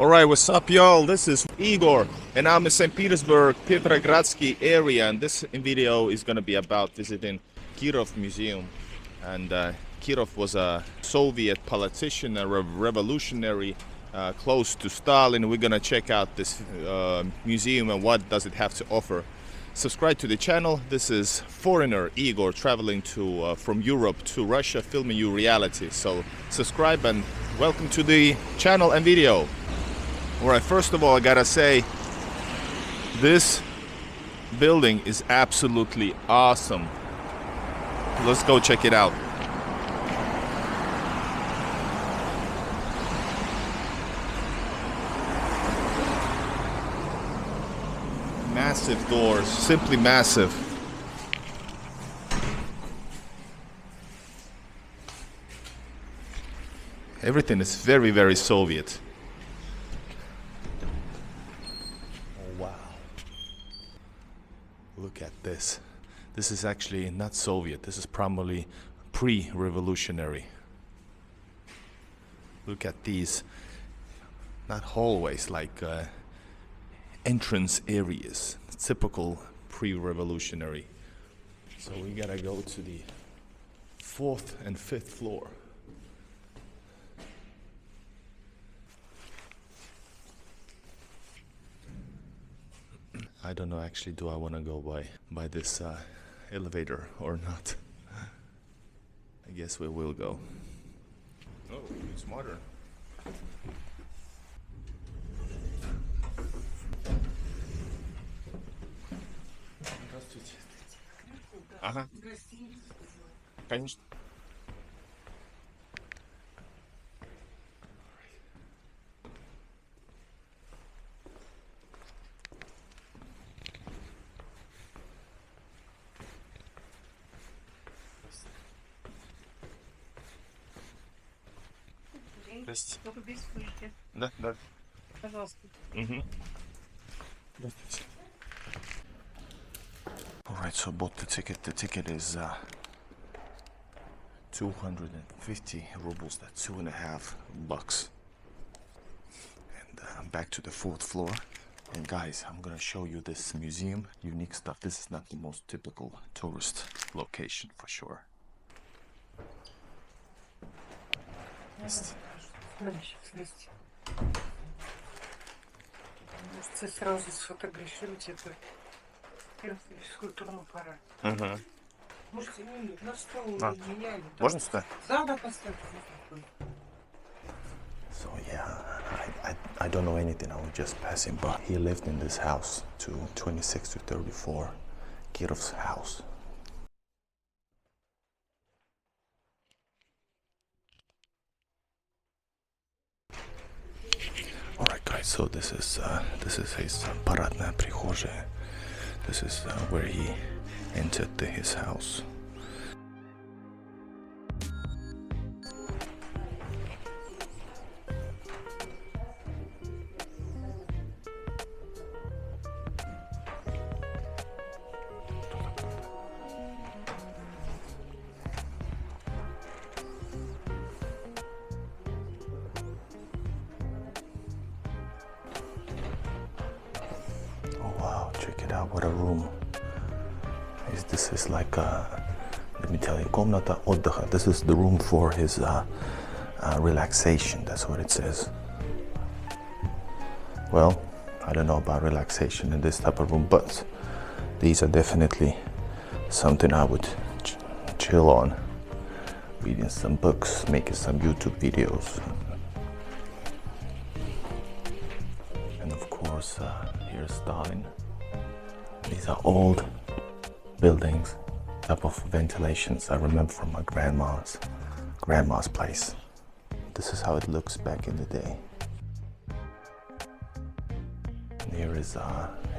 Alright, what's up y'all? This is Igor and I'm in St. Petersburg, Petrogradsky area, and this video is gonna be about visiting Kirov Museum. And Kirov was a Soviet politician, a revolutionary close to Stalin. We're gonna check out this museum and what does it have to offer. Subscribe to the channel. This is foreigner Igor traveling to from Europe to Russia, filming you reality. So subscribe and welcome to the channel and video. Alright, first of all, I gotta say, this building is absolutely awesome. Let's go check it out. Massive doors, simply massive. Everything is very, very Soviet. Look at this. This is actually not Soviet. This is probably pre-revolutionary. Look at these, not hallways, like entrance areas. Typical pre-revolutionary. So we gotta go to the 4th and 5th floor. I don't know actually, do I want to go by this elevator or not? I guess we will go. Oh, it's modern. Ага. Конечно. Да, да. Пожалуйста. Угу. Alright, so bought the ticket. The ticket is 250 rubles. That's $2.50. And I'm back to the 4th floor. And guys, I'm gonna show you this museum, unique stuff. This is not the most typical tourist location for sure. Можете сразу сфотографировать это физкультурный аппарат. Ага. Можете на стол меня. Можно сюда? Да, поставьте. So yeah, I don't know anything. I was just passing by. He lived in this house to 26 to 34, Kirov's house. Alright guys, so this is his paradная прихожая. This is where he entered his house. Check it out, what a room. This is like let me tell you, комната отдыха. This is the room for his relaxation, that's what it says. Well, I don't know about relaxation in this type of room, but these are definitely something I would chill on. Reading some books, making some YouTube videos. And of course, here's Stalin. These are old buildings, type of ventilations I remember from my grandma's place. This is how it looks back in the day. And here is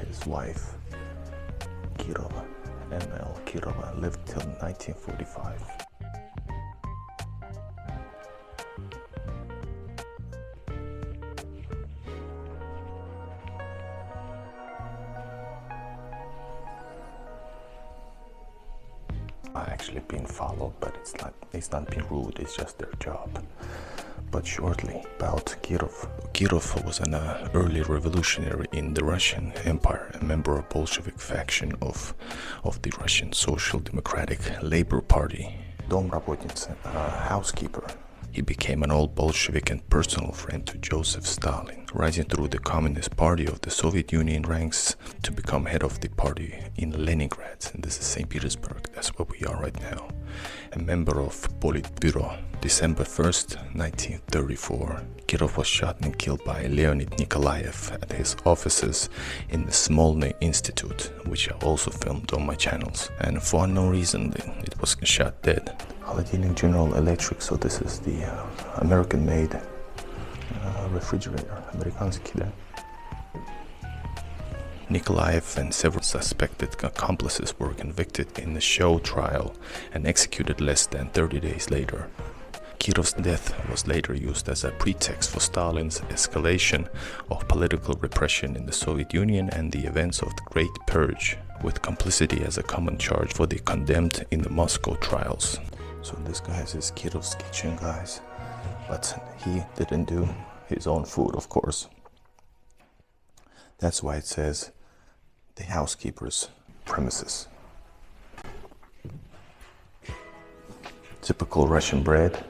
his wife, Kirov, M.L. Kirov, lived till 1945. Actually being followed, but it's not being rude, it's just their job. but shortly about Kirov. Kirov was an early revolutionary in the Russian Empire, a member of Bolshevik faction of the Russian Social Democratic Labor Party. Домработница, housekeeper. He became an old Bolshevik and personal friend to Joseph Stalin, rising through the Communist Party of the Soviet Union ranks to become head of the party in Leningrad. And this is St. Petersburg, that's where we are right now. A member of Politburo. December 1st, 1934, Kirov was shot and killed by Leonid Nikolaev at his offices in the Smolny Institute, which I also filmed on my channels. And for no reason, it was shot dead. Холодильник General Electric, so this is the American-made refrigerator. Американский, да? Nikolaev and several suspected accomplices were convicted in the show trial and executed less than 30 days later. Kirov's death was later used as a pretext for Stalin's escalation of political repression in the Soviet Union and the events of the Great Purge, with complicity as a common charge for the condemned in the Moscow trials. So this guy's is Kirov's kitchen, guys, but he didn't do his own food, of course. That's why it says the housekeeper's premises. Typical Russian bread.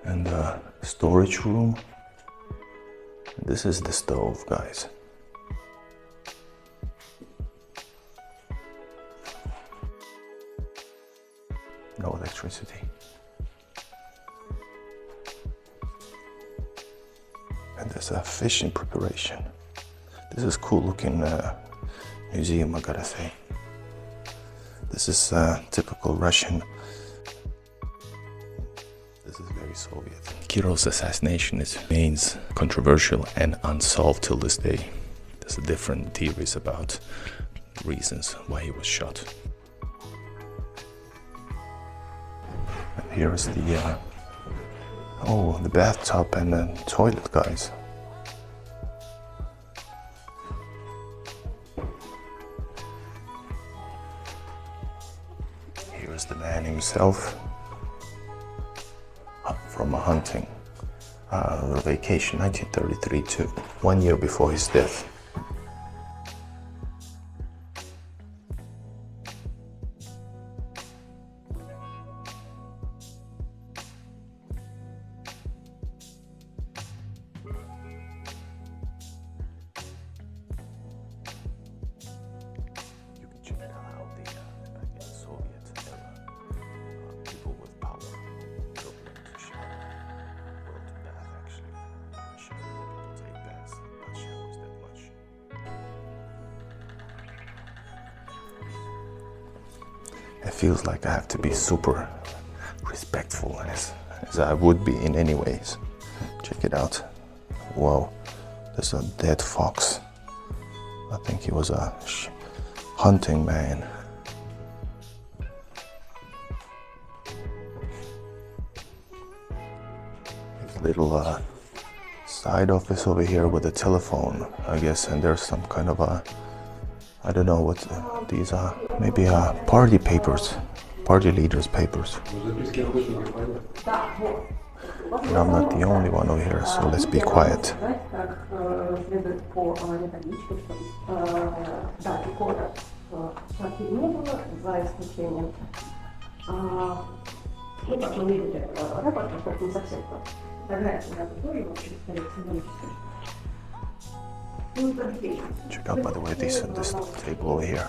And the storage room. This is the stove, guys. No electricity. And there's a fish in preparation. This is cool looking museum, I gotta say. This is typical Russian. This is very Soviet. Kirov's assassination remains controversial and unsolved till this day. There's different theories about reasons why he was shot. And here's the the bathtub and the toilet, guys. Here's the man himself from a hunting vacation, 1933 to 1 year before his death. It feels like I have to be super respectful as I would be in any ways. Check it out. Whoa, there's a dead fox. I think he was a hunting man. His little side office over here with a telephone, I guess, and there's some kind of a, I don't know what these are, maybe party papers, party leaders' papers. And I'm not the only one over here, so let's be quiet. Check out, by the way, this table over here.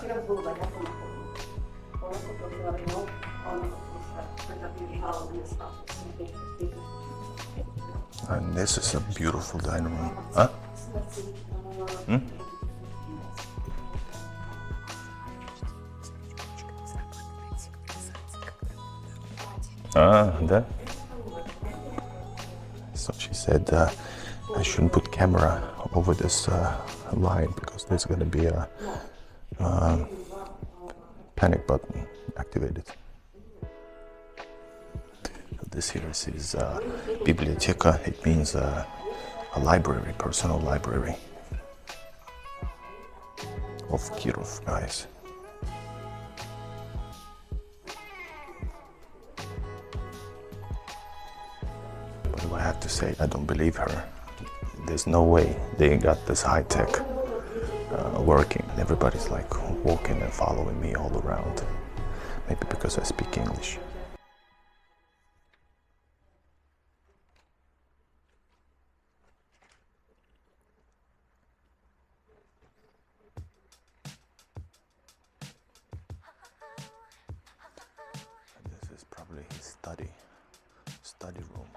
And this is a beautiful dining room. Huh? That. So she said I shouldn't put camera over this line because there's going to be a panic button activated. This here is biblioteka. It means a library, personal library of Kirov, guys. What do I have to say? I don't believe her. There's no way they got this high tech working. Everybody's like walking and following me all around. Maybe because I speak English. This is probably his study room.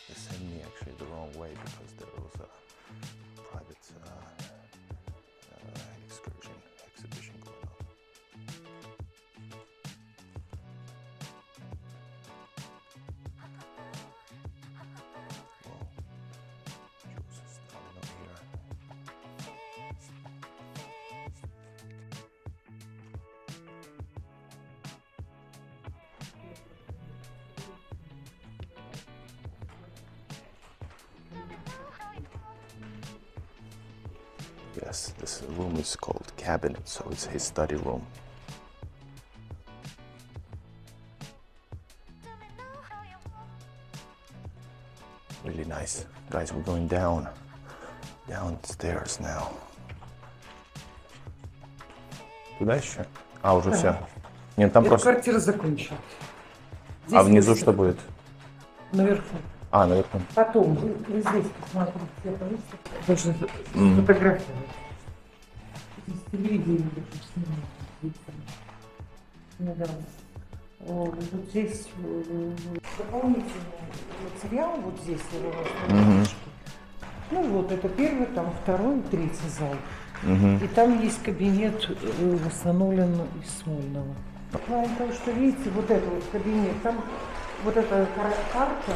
They sent me actually the wrong way because there was a private exhibition going on. Whoa, Joseph Stalin up here. Yes, this room is called cabinet, so it's his study room. Really nice. Guys, we're going downstairs now. Туда еще? А, уже все. Нет, там Эту просто... квартиру закончил. А Здесь внизу есть- что будет? Наверху. А, наверху. Потом, вы здесь посмотрите, я должен фотографировать. Здесь телевидение даже снимать. Недавно. Вот здесь дополнительный материал, вот здесь я у вас на дорожке. Ну вот, это первый, там второй, третий зал. И там есть кабинет, восстановлен из Смольного. В плане того, что видите, вот это вот кабинет, там вот эта карта,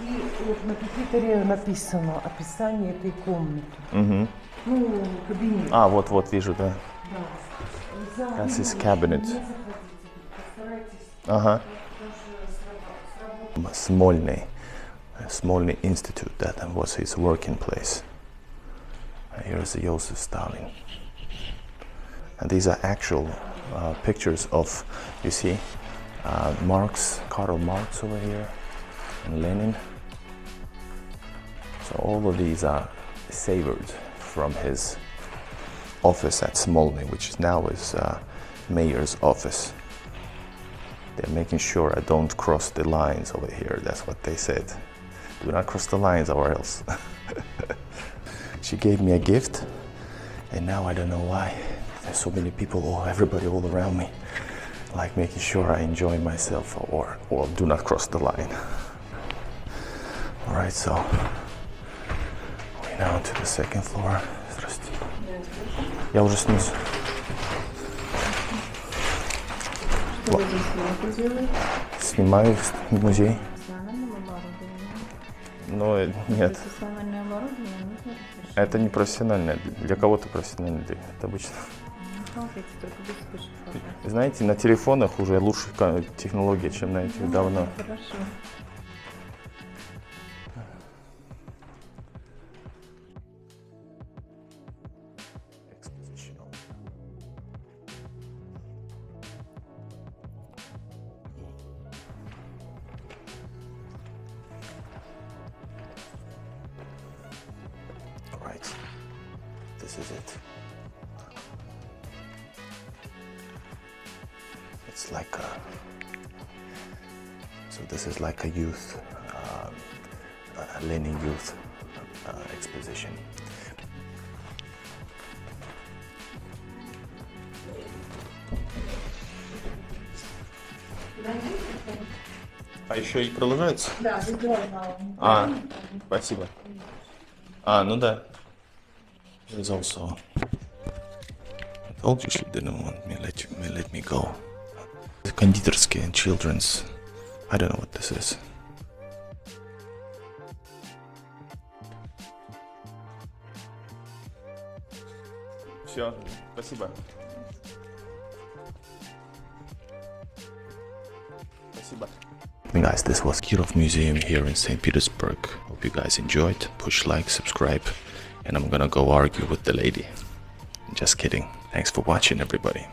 и вот на пюпитре написано описание этой комнаты. Ну, кабинет. А, вот вижу, да. Да. That's his cabinet. Не заходите, постарайтесь. Ага. Smolny Institute, that was his working place. Here's Joseph Stalin. And these are actual pictures of, you see, Karl Marx over here, and Lenin. So all of these are savored from his office at Smolny, which is now his mayor's office. They're making sure I don't cross the lines over here. That's what they said. Do not cross the lines or else. She gave me a gift, and now I don't know why. There's so many people, everybody all around me, like making sure I enjoy myself or do not cross the line. All right, so we're now to the second floor. Здравствуйте. Я уже снизу. Что вы здесь делаете? Снимаю музей. Профессиональное оборудование. Но нет, Профессиональное оборудование нужно разрешить. это не профессионально. Для кого-то профессионально, это обычно. Смотрите, только без вспышек, пожалуйста. Знаете, на телефонах уже лучше технология, чем на этих давно. Хорошо. Right, this is it. It's like a, so this is like a youth, a Lenin youth exposition. А еще и продолжается? Да, визуально. А, спасибо. А, ну да. There's also. I told you she didn't want me let me go. Кондитерские and children's. I don't know what this is. Все, спасибо. Спасибо. Guys, this was Kirov Museum here in St. Petersburg. Hope you guys enjoyed. Push like, subscribe, and I'm gonna go argue with the lady. Just kidding. Thanks for watching, everybody.